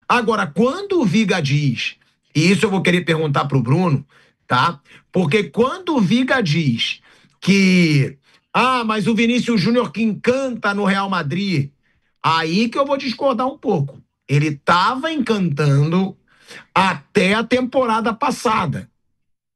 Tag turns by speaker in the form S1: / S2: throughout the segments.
S1: Agora, quando o Viga diz, e isso eu vou querer perguntar pro Bruno, tá? Porque quando o Viga diz que, mas o Vinícius Júnior que encanta no Real Madrid, aí que eu vou discordar um pouco. Ele estava encantando até a temporada passada.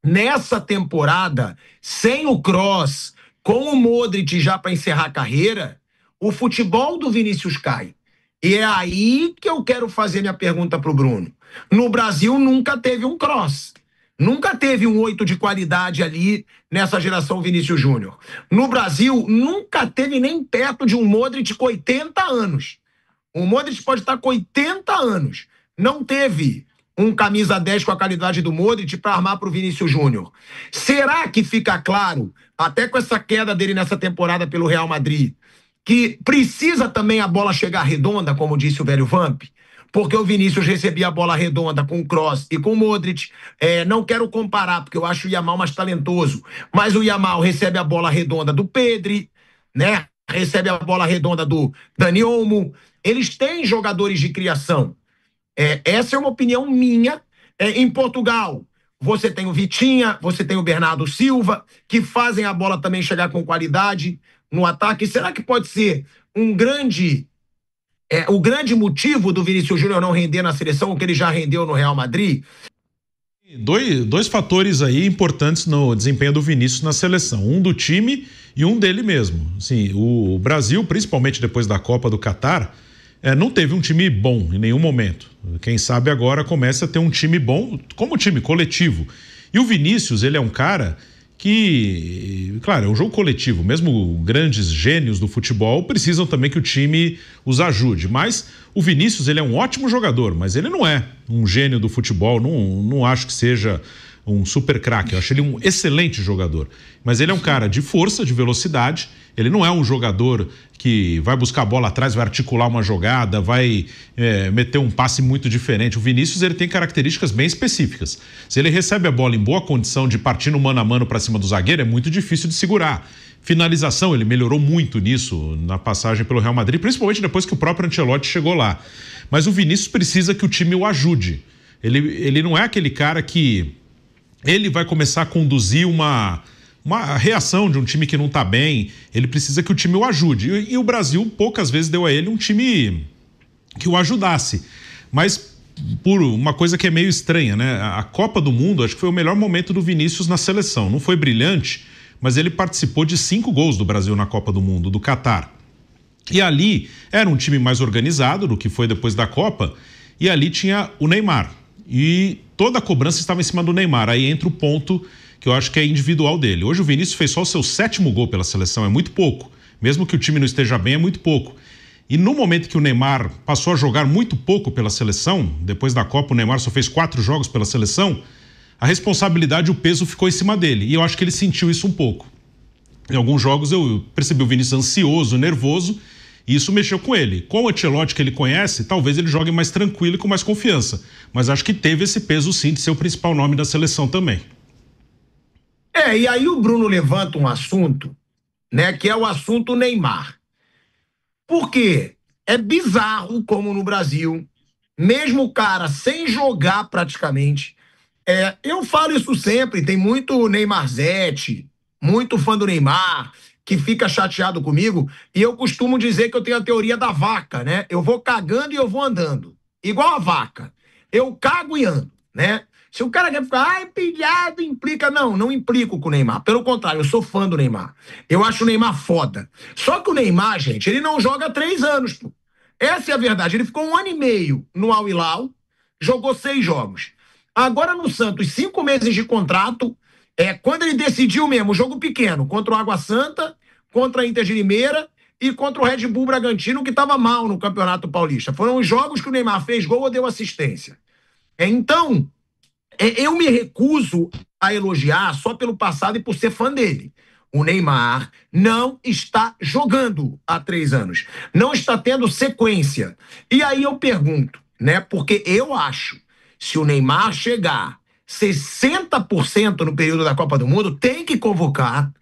S1: Nessa temporada, sem o Kroos, com o Modric já para encerrar a carreira, o futebol do Vinícius cai. E é aí que eu quero fazer minha pergunta para o Bruno. No Brasil nunca teve um Kroos. Nunca teve um 8 de qualidade ali nessa geração Vinícius Júnior. No Brasil, nunca teve nem perto de um Modric com 80 anos. O Modric pode estar com 80 anos. Não teve um camisa 10 com a qualidade do Modric para armar para o Vinícius Júnior. Será que fica claro, até com essa queda dele nessa temporada pelo Real Madrid, que precisa também a bola chegar redonda, como disse o velho Vamp? Porque o Vinícius recebia a bola redonda com o Kroos e com o Modric. Não quero comparar, porque eu acho o Yamal mais talentoso, mas o Yamal recebe a bola redonda do Pedri, né? Recebe a bola redonda do Dani Olmo. Eles têm jogadores de criação. Essa é uma opinião minha. Em Portugal, você tem o Vitinha, você tem o Bernardo Silva, que fazem a bola também chegar com qualidade no ataque. Será que pode ser o grande motivo do Vinícius Júnior não render na seleção, o que ele já rendeu no Real Madrid?
S2: Dois fatores aí importantes no desempenho do Vinícius na seleção, um do time e um dele mesmo. Assim, o Brasil, principalmente depois da Copa do Catar, não teve um time bom em nenhum momento. Quem sabe agora começa a ter um time bom, como time coletivo. E o Vinícius, ele é um cara que, claro, é um jogo coletivo, mesmo grandes gênios do futebol precisam também que o time os ajude, mas o Vinícius, ele é um ótimo jogador, mas ele não é um gênio do futebol, não acho que seja um super craque, eu acho ele um excelente jogador, mas ele é um cara de força, de velocidade, ele não é um jogador que vai buscar a bola atrás, vai articular uma jogada, vai meter um passe muito diferente. O Vinícius, ele tem características bem específicas. Se ele recebe a bola em boa condição de partir no mano a mano para cima do zagueiro, é muito difícil de segurar. Finalização, ele melhorou muito nisso na passagem pelo Real Madrid, principalmente depois que o próprio Ancelotti chegou lá. Mas o Vinícius precisa que o time o ajude. Ele não é aquele cara que ele vai começar a conduzir uma reação de um time que não está bem, ele precisa que o time o ajude. E o Brasil poucas vezes deu a ele um time que o ajudasse. Mas por uma coisa que é meio estranha, né? A Copa do Mundo, acho que foi o melhor momento do Vinícius na seleção. Não foi brilhante, mas ele participou de 5 gols do Brasil na Copa do Mundo, do Catar. E ali era um time mais organizado do que foi depois da Copa, e ali tinha o Neymar. E toda a cobrança estava em cima do Neymar. Aí entra o ponto que eu acho que é individual dele. Hoje o Vinícius fez só o seu 7º gol pela seleção, é muito pouco. Mesmo que o time não esteja bem, é muito pouco. E no momento que o Neymar passou a jogar muito pouco pela seleção, depois da Copa o Neymar só fez 4 jogos pela seleção, a responsabilidade, o peso ficou em cima dele. E eu acho que ele sentiu isso um pouco. Em alguns jogos eu percebi o Vinícius ansioso, nervoso, e isso mexeu com ele. Com o Ancelotti que ele conhece, talvez ele jogue mais tranquilo e com mais confiança. Mas acho que teve esse peso sim de ser o principal nome da seleção também.
S1: E aí o Bruno levanta um assunto, né, que é o assunto Neymar. Por quê? É bizarro como no Brasil, mesmo o cara sem jogar praticamente, eu falo isso sempre, tem muito Neymarzete, muito fã do Neymar, que fica chateado comigo, e eu costumo dizer que eu tenho a teoria da vaca, né? Eu vou cagando e eu vou andando, igual a vaca. Eu cago e ando, né? Se o cara quer ficar, pilhado, implica. Não implico com o Neymar. Pelo contrário, eu sou fã do Neymar. Eu acho o Neymar foda. Só que o Neymar, gente, ele não joga há 3 anos, pô. Essa é a verdade. Ele ficou 1 ano e meio no Al Hilal, jogou 6 jogos. Agora no Santos, 5 meses de contrato, quando ele decidiu mesmo, jogo pequeno, contra o Água Santa, contra a Inter de Limeira e contra o Red Bull Bragantino, que estava mal no Campeonato Paulista. Foram os jogos que o Neymar fez gol ou deu assistência. Então, eu me recuso a elogiar só pelo passado e por ser fã dele. O Neymar não está jogando há 3 anos. Não está tendo sequência. E aí eu pergunto, né? Porque eu acho, se o Neymar chegar 60% no período da Copa do Mundo, tem que convocar.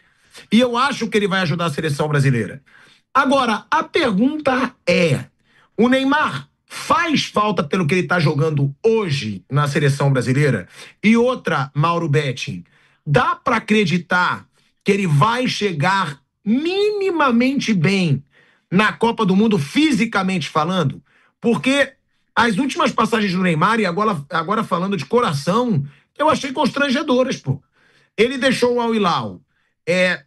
S1: E eu acho que ele vai ajudar a seleção brasileira. Agora, a pergunta é, o Neymar faz falta pelo que ele está jogando hoje na seleção brasileira? E outra, Mauro Betting, dá para acreditar que ele vai chegar minimamente bem na Copa do Mundo, fisicamente falando? Porque as últimas passagens do Neymar, e agora falando de coração, eu achei constrangedoras, pô. Ele deixou o Al Hilal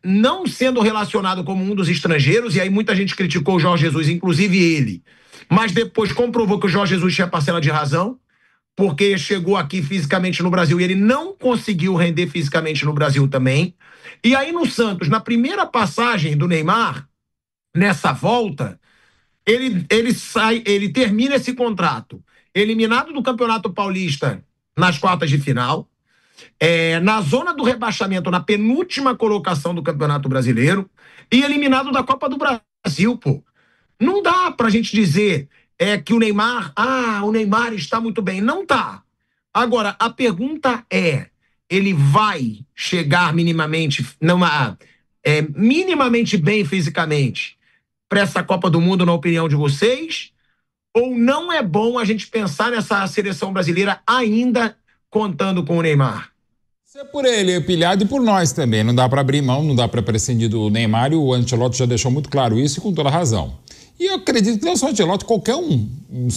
S1: não sendo relacionado como um dos estrangeiros, e aí muita gente criticou o Jorge Jesus, inclusive ele, mas depois comprovou que o Jorge Jesus tinha parcela de razão, porque chegou aqui fisicamente no Brasil e ele não conseguiu render fisicamente no Brasil também. E aí no Santos, na primeira passagem do Neymar, nessa volta, ele termina esse contrato eliminado do Campeonato Paulista nas quartas de final, na zona do rebaixamento, na penúltima colocação do Campeonato Brasileiro, e eliminado da Copa do Brasil, pô. Não dá pra gente dizer que o Neymar está muito bem. Não tá. Agora, a pergunta ele vai chegar minimamente bem fisicamente para essa Copa do Mundo, na opinião de vocês? Ou não é bom a gente pensar nessa seleção brasileira ainda contando com o Neymar?
S3: Isso é por ele, pilhado, e por nós também. Não dá para abrir mão, não dá para prescindir do Neymar, e o Ancelotti já deixou muito claro isso, e com toda razão. E eu acredito que não só o Ancelotti, qualquer um.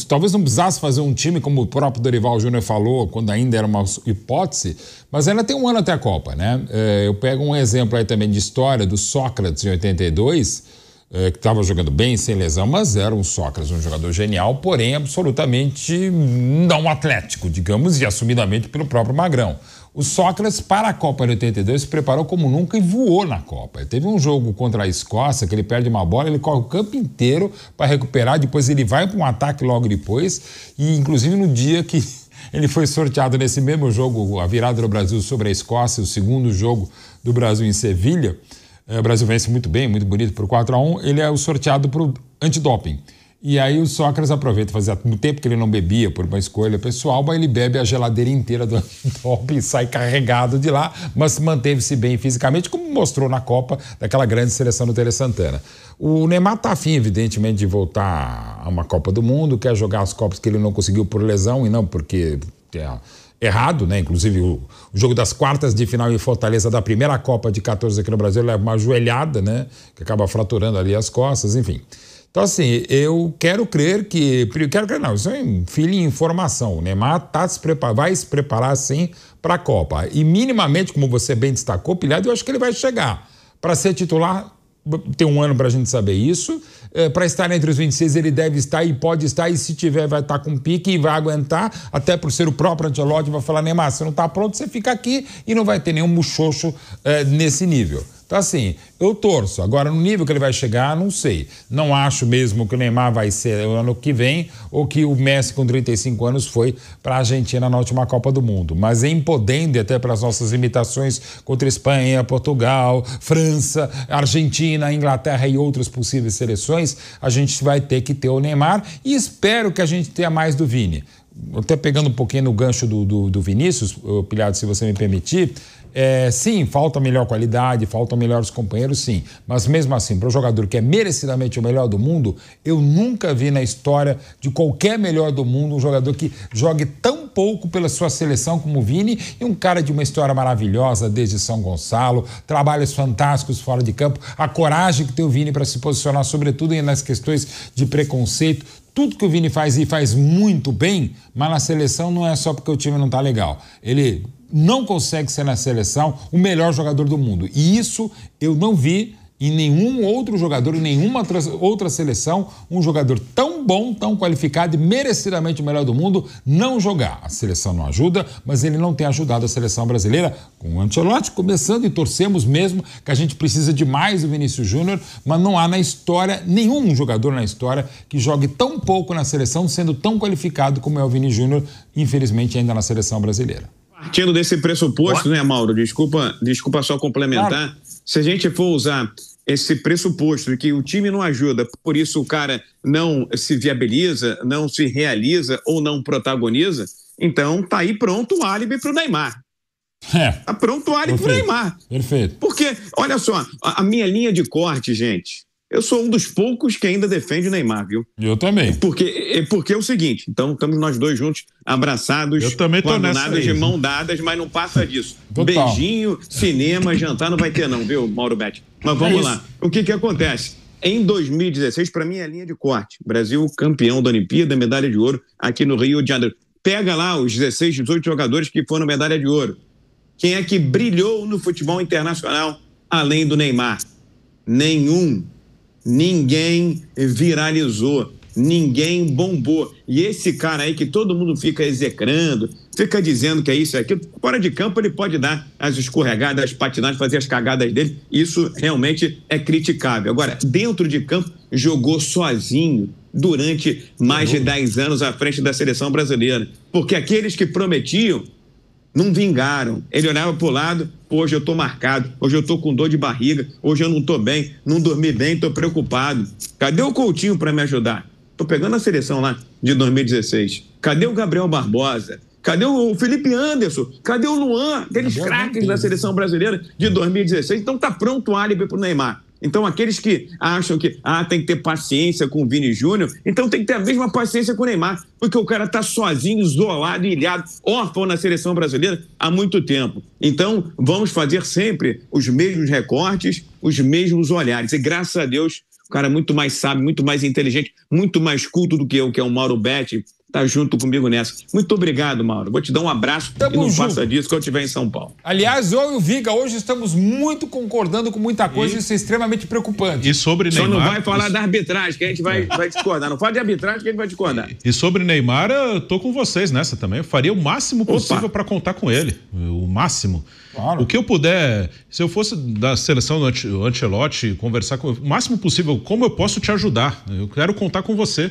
S3: Talvez não precisasse fazer um time, como o próprio Dorival Júnior falou, quando ainda era uma hipótese, mas ainda tem um ano até a Copa, né? Eu pego um exemplo aí também de história do Sócrates em 82, que estava jogando bem, sem lesão, mas era um Sócrates, um jogador genial, porém absolutamente não atlético, digamos, e assumidamente pelo próprio Magrão. O Sócrates, para a Copa de 82, se preparou como nunca e voou na Copa. Teve um jogo contra a Escócia, que ele perde uma bola, ele corre o campo inteiro para recuperar, depois ele vai para um ataque logo depois, e inclusive no dia que ele foi sorteado nesse mesmo jogo, a virada do Brasil sobre a Escócia, o segundo jogo do Brasil em Sevilha, o Brasil vence muito bem, muito bonito, por 4-1, ele é o sorteado para o antidoping. E aí o Sócrates aproveita, fazia muito tempo que ele não bebia por uma escolha pessoal, mas ele bebe a geladeira inteira do antidoping e sai carregado de lá, mas manteve-se bem fisicamente, como mostrou na Copa daquela grande seleção do Tele Santana. O Neymar está afim, evidentemente, de voltar a uma Copa do Mundo, quer jogar as Copas que ele não conseguiu por lesão e não porque errado, né? Inclusive o jogo das quartas de final em Fortaleza da primeira Copa de 14 aqui no Brasil leva uma joelhada, né? Que acaba fraturando ali as costas, enfim. Então, assim, eu quero crer que... Não, isso é filho em informação. O Neymar vai se preparar, sim, para a Copa. E minimamente, como você bem destacou, Pilhado, eu acho que ele vai chegar. Para ser titular, tem um ano para a gente saber isso. Para estar entre os 26, ele deve estar e pode estar. E se tiver, vai estar com pique e vai aguentar. Até por ser o próprio Ancelotti, vai falar, Neymar, você não está pronto, você fica aqui e não vai ter nenhum muxoxo nesse nível. Então, assim, eu torço. Agora, no nível que ele vai chegar, não sei. Não acho mesmo que o Neymar vai ser o ano que vem ou que o Messi, com 35 anos, foi para a Argentina na última Copa do Mundo. Mas em podendo, até pelas nossas imitações contra Espanha, Portugal, França, Argentina, Inglaterra e outras possíveis seleções, a gente vai ter que ter o Neymar e espero que a gente tenha mais do Vini. Até pegando um pouquinho no gancho do Vinícius, Pilhado, se você me permitir, sim, falta melhor qualidade, faltam melhores companheiros, sim. Mas mesmo assim, para o jogador que é merecidamente o melhor do mundo, eu nunca vi na história de qualquer melhor do mundo um jogador que jogue tão pouco pela sua seleção como o Vini, e um cara de uma história maravilhosa desde São Gonçalo, trabalhos fantásticos fora de campo, a coragem que tem o Vini para se posicionar, sobretudo nas questões de preconceito. Tudo que o Vini faz e faz muito bem, mas na seleção não é só porque o time não está legal. Ele não consegue ser na seleção o melhor jogador do mundo. E isso eu não vi em nenhum outro jogador, em nenhuma outra seleção, um jogador tão bom, tão qualificado e merecidamente o melhor do mundo não jogar. A seleção não ajuda, mas ele não tem ajudado a seleção brasileira, com o Ancelotti começando, e torcemos mesmo que a gente precisa de mais do Vinícius Júnior, mas não há na história, nenhum jogador na história que jogue tão pouco na seleção, sendo tão qualificado como é o Vini Júnior, infelizmente ainda na seleção brasileira.
S4: Partindo desse pressuposto, né, Mauro? Desculpa só complementar. Claro. Se a gente for usar esse pressuposto de que o time não ajuda, por isso o cara não se viabiliza, não se realiza ou não protagoniza, então tá aí pronto o álibi pro Neymar. Tá pronto o álibi pro Neymar.
S3: Perfeito.
S4: Porque, olha só, a minha linha de corte, gente, Eu sou um dos poucos que ainda defende o Neymar, viu?
S3: Eu também.
S4: Porque é o seguinte, então estamos nós dois juntos, abraçados,
S2: eu também tô nessa
S4: de mão dadas, mas não passa disso.
S3: Total.
S4: Beijinho, cinema, jantar não vai ter não, viu, Mauro Betti? Mas vamos lá. O que acontece? Em 2016, para mim é linha de corte. Brasil campeão da Olimpíada, medalha de ouro aqui no Rio de Janeiro. Pega lá os 16, 18 jogadores que foram medalha de ouro. Quem é que brilhou no futebol internacional além do Neymar? Nenhum. Ninguém viralizou, ninguém bombou. E esse cara aí que todo mundo fica execrando, fica dizendo que é isso e aquilo, fora de campo ele pode dar as escorregadas, as patinagens, fazer as cagadas dele, isso realmente é criticável. Agora, dentro de campo, jogou sozinho durante mais de 10 anos à frente da seleção brasileira, porque aqueles que prometiam não vingaram. Ele olhava para o lado, hoje eu estou marcado, hoje eu estou com dor de barriga, hoje eu não estou bem, não dormi bem, estou preocupado. Cadê o Coutinho para me ajudar? Estou pegando a seleção lá de 2016. Cadê o Gabriel Barbosa? Cadê o Felipe Anderson? Cadê o Luan? Aqueles craques da seleção brasileira de 2016. Então tá pronto o álibi para o Neymar. Então, aqueles que acham que tem que ter paciência com o Vini Júnior, então tem que ter a mesma paciência com o Neymar, porque o cara está sozinho, isolado, ilhado, órfão na seleção brasileira há muito tempo. Então, vamos fazer sempre os mesmos recortes, os mesmos olhares. E graças a Deus, o cara é muito mais sábio, muito mais inteligente, muito mais culto do que eu, que é o Mauro Betti, tá junto comigo nessa. Muito obrigado, Mauro. Vou te dar um abraço e não faça disso quando eu estiver em São Paulo.
S3: Aliás, eu e o Viga hoje estamos muito concordando com muita coisa, isso é extremamente preocupante.
S2: E sobre Neymar...
S4: Só não vai falar da arbitragem, que a gente vai discordar. Não fala de arbitragem que a gente vai discordar.
S2: E sobre Neymar, eu tô com vocês nessa também. Eu faria o máximo possível para contar com ele. O máximo. Claro. O que eu puder, se eu fosse da seleção do Ancelotti, conversar com o máximo possível, como eu posso te ajudar? Eu quero contar com você.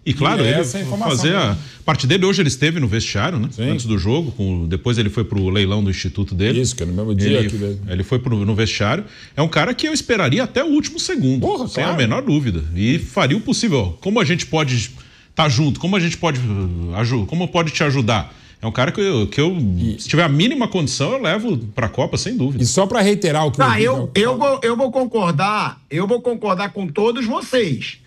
S2: E claro, ele fazer a parte dele. Hoje ele esteve no vestiário, né? Sim. Antes do jogo. Depois ele foi pro leilão do instituto dele.
S3: Isso, que é no mesmo dia.
S2: Ele foi no vestiário. É um cara que eu esperaria até o último segundo. Porra, sem a menor dúvida. E faria o possível. Como a gente pode estar junto? Como pode te ajudar? É um cara que eu se tiver a mínima condição, eu levo pra Copa, sem dúvida.
S3: E só pra reiterar o que
S1: eu vou concordar com todos vocês.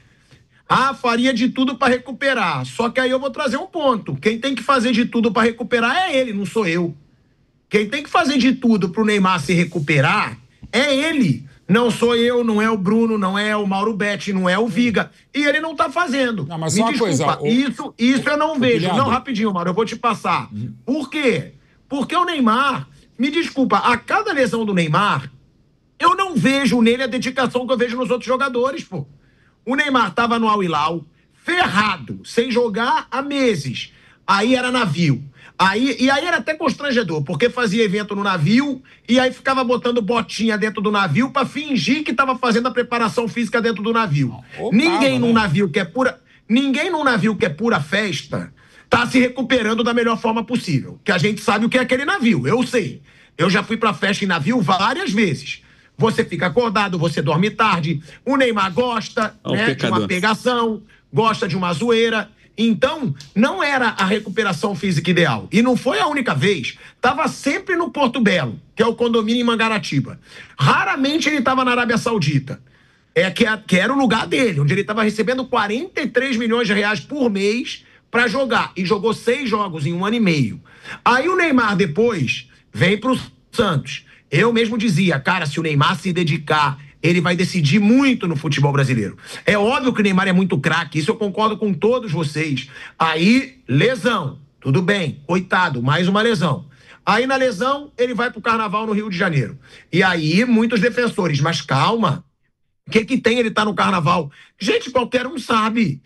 S1: Faria de tudo para recuperar. Só que aí eu vou trazer um ponto. Quem tem que fazer de tudo para recuperar é ele, não sou eu. Quem tem que fazer de tudo pro Neymar se recuperar é ele. Não sou eu, não é o Bruno, não é o Mauro Betti, não é o Viga. E ele não tá fazendo.
S3: Não, mas só uma coisa.
S1: Isso eu não vejo. Não, rapidinho, Mauro, eu vou te passar. Por quê? Porque o Neymar, me desculpa, a cada lesão do Neymar, eu não vejo nele a dedicação que eu vejo nos outros jogadores, pô. O Neymar estava no Al Hilal, ferrado, sem jogar há meses. Aí era navio. E aí era até constrangedor, porque fazia evento no navio e aí ficava botando botinha dentro do navio para fingir que estava fazendo a preparação física dentro do navio. Ninguém num navio que é pura festa tá se recuperando da melhor forma possível. Que a gente sabe o que é aquele navio, eu sei. Eu já fui para festa em navio várias vezes. Você fica acordado, você dorme tarde. O Neymar gosta de uma pegação, gosta de uma zoeira. Então, não era a recuperação física ideal. E não foi a única vez. Estava sempre no Porto Belo, que é o condomínio em Mangaratiba. Raramente ele estava na Arábia Saudita, que era o lugar dele, onde ele estava recebendo 43 milhões de reais por mês para jogar. E jogou 6 jogos em 1 ano e meio. Aí o Neymar depois vem para o Santos. Eu mesmo dizia, cara, se o Neymar se dedicar, ele vai decidir muito no futebol brasileiro. É óbvio que o Neymar é muito craque, isso eu concordo com todos vocês. Aí, lesão, tudo bem, coitado, mais uma lesão. Aí na lesão, ele vai pro Carnaval no Rio de Janeiro. E aí, muitos defensores, mas calma, o que tem ele tá no Carnaval? Gente, qualquer um sabe.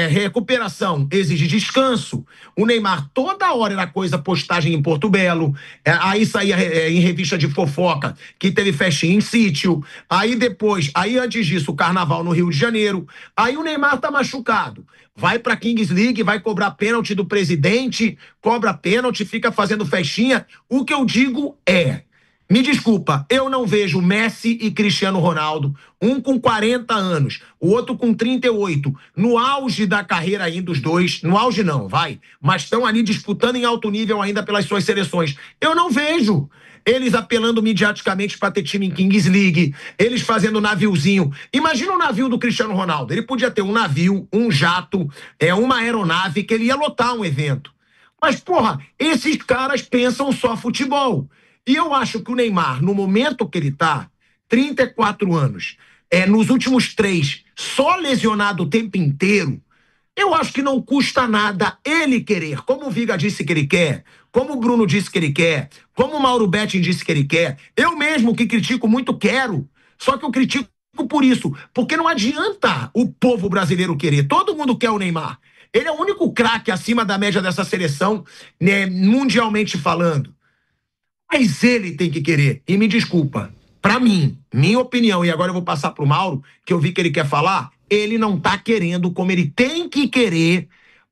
S1: Recuperação exige descanso. O Neymar toda hora era coisa, postagem em Porto Belo, aí saía em revista de fofoca que teve festinha em sítio, aí antes disso o Carnaval no Rio de Janeiro. Aí o Neymar tá machucado, vai pra Kings League, vai cobrar pênalti do presidente, cobra pênalti, fica fazendo festinha. O que eu digo Me desculpa, eu não vejo Messi e Cristiano Ronaldo, um com 40 anos, o outro com 38, no auge da carreira ainda os dois, no auge não, vai, mas estão ali disputando em alto nível ainda pelas suas seleções. Eu não vejo eles apelando midiaticamente para ter time em Kings League, eles fazendo naviozinho. Imagina o navio do Cristiano Ronaldo, ele podia ter um navio, um jato, uma aeronave que ele ia lotar um evento. Mas, porra, esses caras pensam só futebol. E eu acho que o Neymar, no momento que ele tá, 34 anos, nos últimos 3, só lesionado o tempo inteiro, eu acho que não custa nada ele querer, como o Viga disse que ele quer, como o Bruno disse que ele quer, como o Mauro Betting disse que ele quer. Eu mesmo, que critico muito, quero. Só que eu critico por isso, porque não adianta o povo brasileiro querer. Todo mundo quer o Neymar. Ele é o único craque acima da média dessa seleção, né, mundialmente falando. Mas ele tem que querer. E me desculpa, pra mim, minha opinião, e agora eu vou passar pro Mauro, que eu vi que ele quer falar, ele não tá querendo como ele tem que querer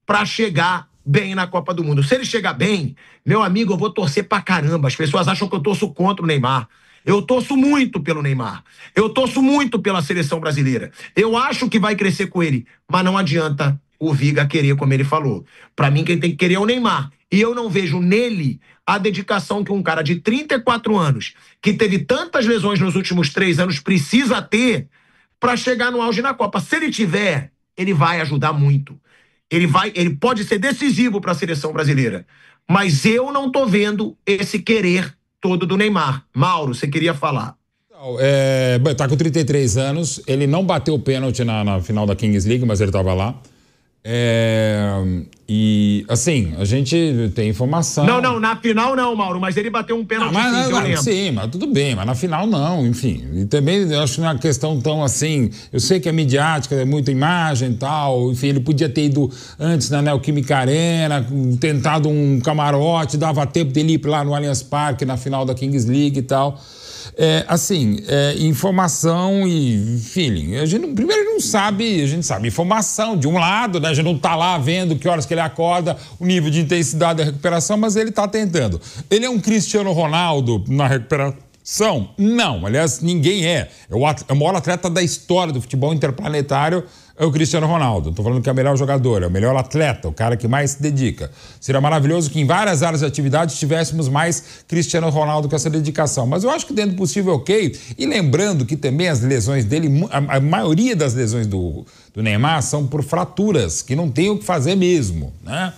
S1: pra chegar bem na Copa do Mundo. Se ele chegar bem, meu amigo, eu vou torcer pra caramba. As pessoas acham que eu torço contra o Neymar. Eu torço muito pelo Neymar. Eu torço muito pela seleção brasileira. Eu acho que vai crescer com ele, mas não adianta o Viga querer, como ele falou. Pra mim, quem tem que querer é o Neymar. E eu não vejo nele a dedicação que um cara de 34 anos, que teve tantas lesões nos últimos 3 anos, precisa ter para chegar no auge na Copa. Se ele tiver, ele vai ajudar muito. Ele pode ser decisivo para a seleção brasileira. Mas eu não tô vendo esse querer todo do Neymar. Mauro, você queria falar?
S3: Tá com 33 anos, ele não bateu o pênalti na final da Kings League, mas ele estava lá. E assim, a gente tem informação.
S1: Não, na final não, Mauro, mas ele bateu um pênalti.
S3: Sim, mas tudo bem, mas na final não, enfim. E também eu acho que não é uma questão tão assim. Eu sei que é midiática, é muita imagem e tal. Enfim, ele podia ter ido antes na Neoquímica Arena, tentado um camarote, dava tempo dele ir lá no Allianz Parque na final da Kings League e tal. Informação e feeling. Primeiro não sabe, a gente sabe informação de um lado, né? A gente não tá lá vendo que horas que ele acorda, o nível de intensidade da recuperação, mas ele tá tentando. Ele é um Cristiano Ronaldo na recuperação? Não, aliás, ninguém é. É o maior atleta da história do futebol interplanetário. É o Cristiano Ronaldo. Estou falando que é o melhor jogador, é o melhor atleta, o cara que mais se dedica. Seria maravilhoso que em várias áreas de atividade tivéssemos mais Cristiano Ronaldo com essa dedicação. Mas eu acho que dentro do possível, ok. E lembrando que também as lesões dele, a maioria das lesões do Neymar são por fraturas, que não tem o que fazer mesmo, né?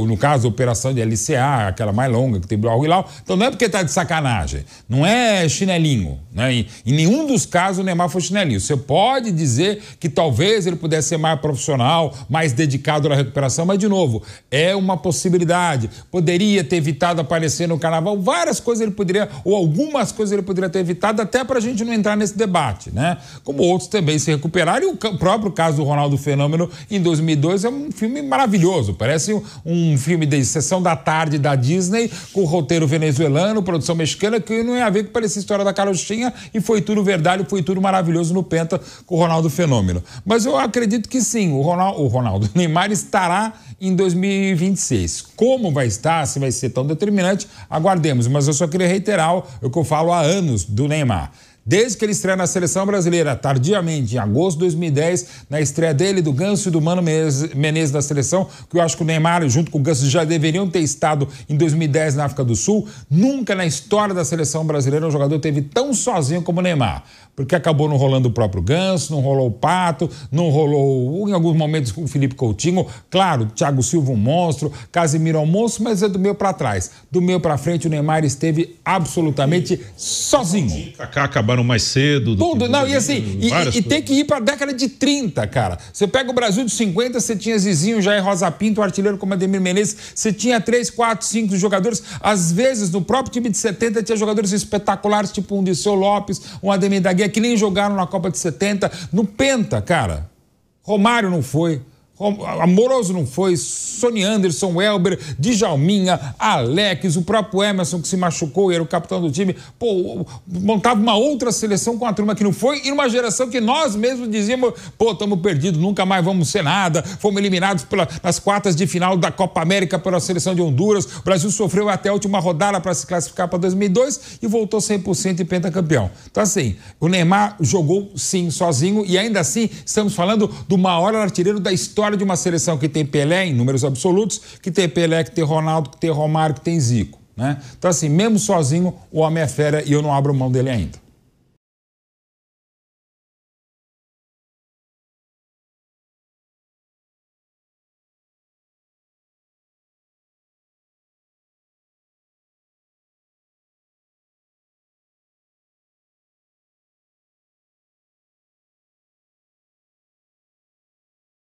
S3: No caso, a operação de LCA, aquela mais longa que tem o Hilal. Então não é porque tá de sacanagem, não é chinelinho, né? Em nenhum dos casos o Neymar foi chinelinho. Você pode dizer que talvez ele pudesse ser mais profissional, mais dedicado na recuperação, mas de novo, é uma possibilidade. Poderia ter evitado aparecer no carnaval, várias coisas ele poderia, ou algumas coisas ele poderia ter evitado, até pra gente não entrar nesse debate, né? Como outros também se recuperaram, e o próprio caso do Ronaldo Fenômeno em 2002 é um filme maravilhoso, parece um filme de sessão da tarde da Disney, com roteiro venezuelano, produção mexicana, que não ia a ver que parecia a história da carochinha, e foi tudo verdade, foi tudo maravilhoso no Penta com o Ronaldo Fenômeno. Mas eu acredito que sim, o Neymar estará em 2026. Como vai estar, se vai ser tão determinante, aguardemos. Mas eu só queria reiterar o que eu falo há anos do Neymar. Desde que ele estreia na seleção brasileira, tardiamente, em agosto de 2010, na estreia dele, do Ganso e do Mano Menezes da seleção, que eu acho que o Neymar, junto com o Ganso, já deveriam ter estado em 2010 na África do Sul. Nunca na história da seleção brasileira um jogador teve tão sozinho como o Neymar. Porque acabou não rolando o próprio Ganso, não rolou o Pato, não rolou, em alguns momentos, o Felipe Coutinho. Claro, Thiago Silva um monstro, Casemiro é um monstro, mas é do meio para trás. Do meio para frente, o Neymar esteve absolutamente sozinho.
S2: Kaká acabaram mais cedo.
S3: Tudo, não, e assim, e tem que ir para a década de 30, cara. Você pega o Brasil de 50, você tinha Zizinho, Jair Rosa Pinto, o artilheiro como Ademir Menezes, você tinha 3, 4, 5 jogadores. Às vezes, no próprio time de 70, tinha jogadores espetaculares, tipo um Dirceu Lopes, um Ademir da Guia, que nem jogaram na Copa de 70. No Penta, cara, Romário não foi. Amoroso não foi, Sony Anderson, Welber, Djalminha, Alex, o próprio Emerson que se machucou e era o capitão do time. Pô, montava uma outra seleção com a turma que não foi e numa geração que nós mesmos dizíamos, pô, estamos perdidos, nunca mais vamos ser nada. Fomos eliminados nas quartas de final da Copa América pela seleção de Honduras. O Brasil sofreu até a última rodada para se classificar para 2002 e voltou 100% e pentacampeão. Então, assim, o Neymar jogou, sim, sozinho e ainda assim estamos falando do maior artilheiro da história de uma seleção que tem Pelé em números absolutos, que tem Pelé, que tem Ronaldo, que tem Romário, que tem Zico, né? Então, assim, mesmo sozinho, o homem é fera e eu não abro mão dele ainda.